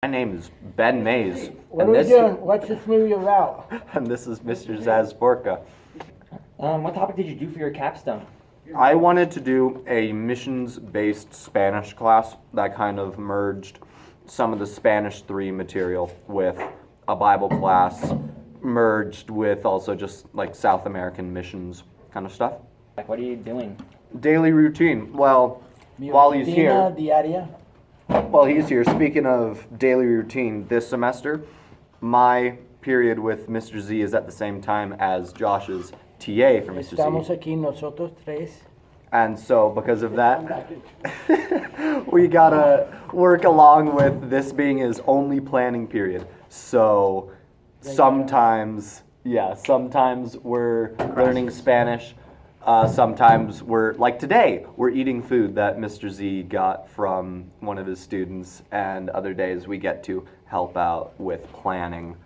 My name is Ben Maes. What are we doing? What's this movie about? And this is Mr. Zazborka. What topic did you do for your capstone? I wanted to do a missions-based Spanish class that kind of merged some of the Spanish 3 material with a Bible class, merged with also just like South American missions kind of stuff. Like, what are you doing? Daily routine. Well, while he's here, Diaria. speaking of daily routine, this semester, my period with Mr. Z is at the same time as Josh's TA for Mr. Estamos Z. aquí nosotros tres. And so because of that, we gotta work along with this being his only planning period. So sometimes we're learning Spanish. Sometimes we're, like today, we're eating food that Mr. Z got from one of his students, and other days we get to help out with planning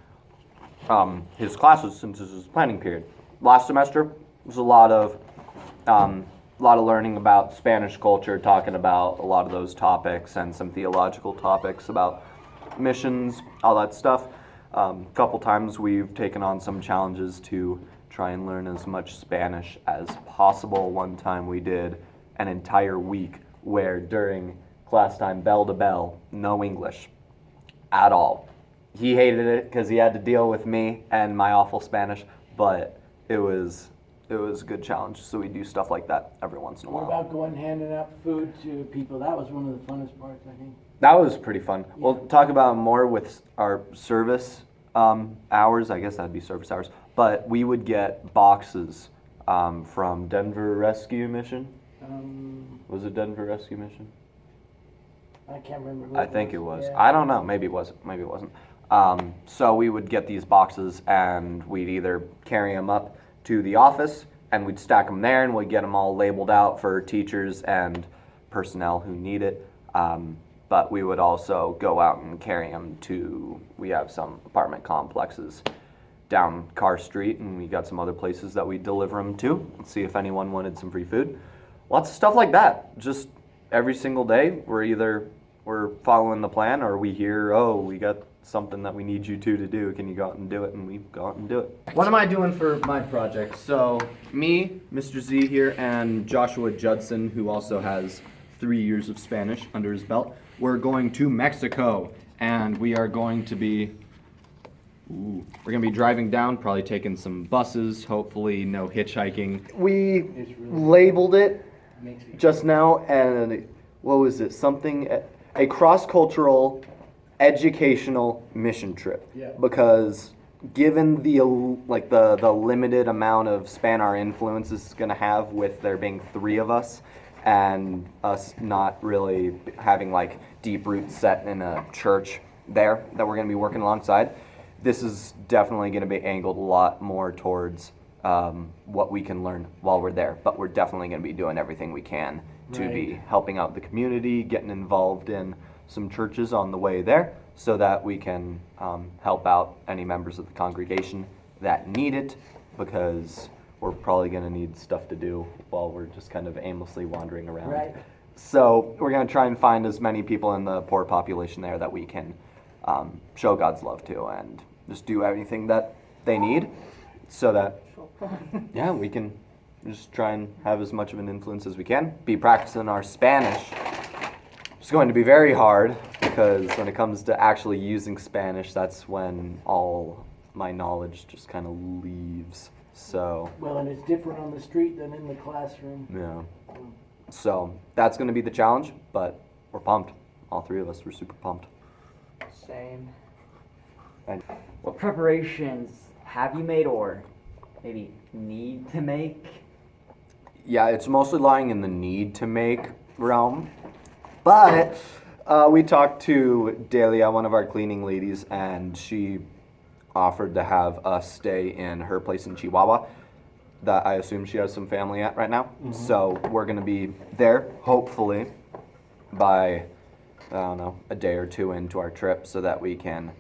his classes since this is his planning period. Last semester was a lot of learning about Spanish culture, talking about a lot of those topics and some theological topics about missions, all that stuff. A couple times we've taken on some challenges to try and learn as much Spanish as possible. One time we did an entire week where during class time, bell to bell, no English at all. He hated it because he had to deal with me and my awful Spanish, but it was a good challenge. So we do stuff like that every once in a What while. about going handing out food to people? That was one of the funnest parts, I think. That was pretty fun. We'll talk about it more with our service hours. I guess that'd be service hours. But we would get boxes from Denver Rescue Mission. Was it Denver Rescue Mission? I can't remember who I think it was. Yeah. I don't know. Maybe it was. Maybe it wasn't. So we would get these boxes and we'd either carry them up to the office and we'd stack them there and we'd get them all labeled out for teachers and personnel who need it. But we would also go out and carry them to, we have some apartment complexes down Carr Street, and we got some other places that we deliver them to and see if anyone wanted some free food. Lots of stuff like that. Just every single day, we're following the plan, or we hear, oh, we got something that we need you to do. Can you go out and do it? And we go out and do it. What am I doing for my project? So me, Mr. Z here, and Joshua Judson, who also has 3 years of Spanish under his belt, we're going to Mexico, and we are going to be driving down, probably taking some buses, hopefully no hitchhiking. We labeled it just now, and what was it? A cross-cultural educational mission trip. Yeah. Because given the limited amount of span our influence is going to have with there being 3 of us, and us not really having like deep roots set in a church there that we're going to be working alongside, this is definitely going to be angled a lot more towards what we can learn while we're there. But we're definitely going to be doing everything we can to be helping out the community, getting involved in some churches on the way there so that we can help out any members of the congregation that need it, because we're probably going to need stuff to do while we're just kind of aimlessly wandering around. Right. So we're going to try and find as many people in the poor population there that we can show God's love to, and just do everything that they need so that, we can just try and have as much of an influence as we can. Be practicing our Spanish. It's going to be very hard, because when it comes to actually using Spanish, that's when all my knowledge just kind of leaves. So, Well, and it's different on the street than in the classroom. yeah. So that's going to be the challenge, but we're pumped. All 3 of us were super pumped. Same. And What preparations have you made or maybe need to make? yeah, it's mostly lying in the need to make realm. But we talked to Delia, one of our cleaning ladies, and she offered to have us stay in her place in Chihuahua that I assume she has some family at right now. Mm-hmm. So we're going to be there, hopefully, by, I don't know, a day or 2 into our trip so that we can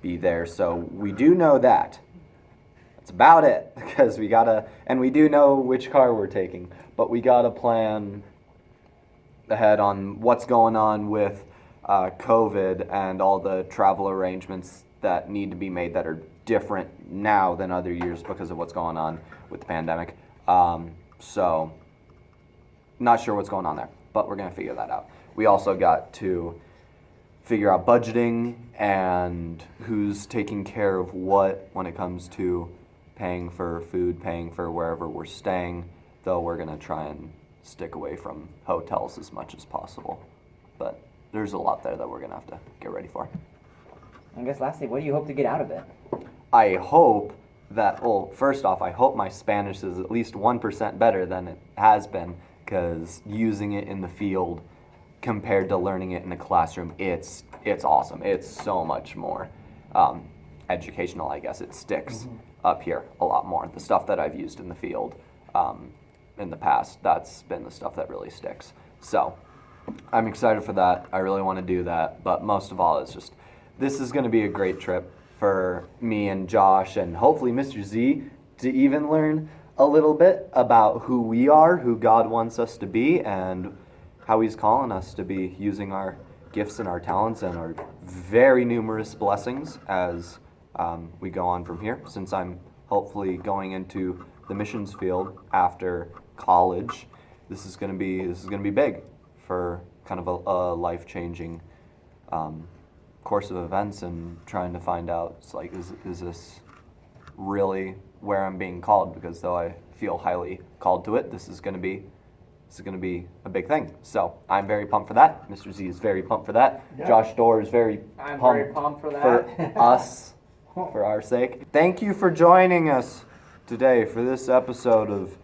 be there. So we do know that. That's about it, because we gotta, and we do know which car we're taking, but we gotta plan ahead on what's going on with COVID and all the travel arrangements that need to be made that are different now than other years because of what's going on with the pandemic. So, not sure what's going on there, but we're going to figure that out. We also got to figure out budgeting and who's taking care of what when it comes to paying for food, paying for wherever we're staying, though we're going to try and stick away from hotels as much as possible. But there's a lot there that we're going to have to get ready for. I guess lastly, what do you hope to get out of it? I hope that, well, first off, I hope my Spanish is at least 1% better than it has been, because using it in the field compared to learning it in the classroom, it's awesome. It's so much more educational, I guess. It sticks up here a lot more. The stuff that I've used in the field in the past, that's been the stuff that really sticks. So I'm excited for that. I really want to do that. But most of all, it's just, this is going to be a great trip for me and Josh and hopefully Mr. Z to even learn a little bit about who we are, who God wants us to be, and how He's calling us to be, using our gifts and our talents and our very numerous blessings as we go on from here. Since I'm hopefully going into the missions field after college, this is going to be big for kind of a life-changing course of events, and trying to find out, it's like, is this really where I'm being called? Because though I feel highly called to it, this is going to be a big thing. So I'm very pumped for that. Mr. Z is very pumped for that. Yeah. Josh Dorr is very I'm pumped, very pumped for that. for us, for our sake. Thank you for joining us today for this episode of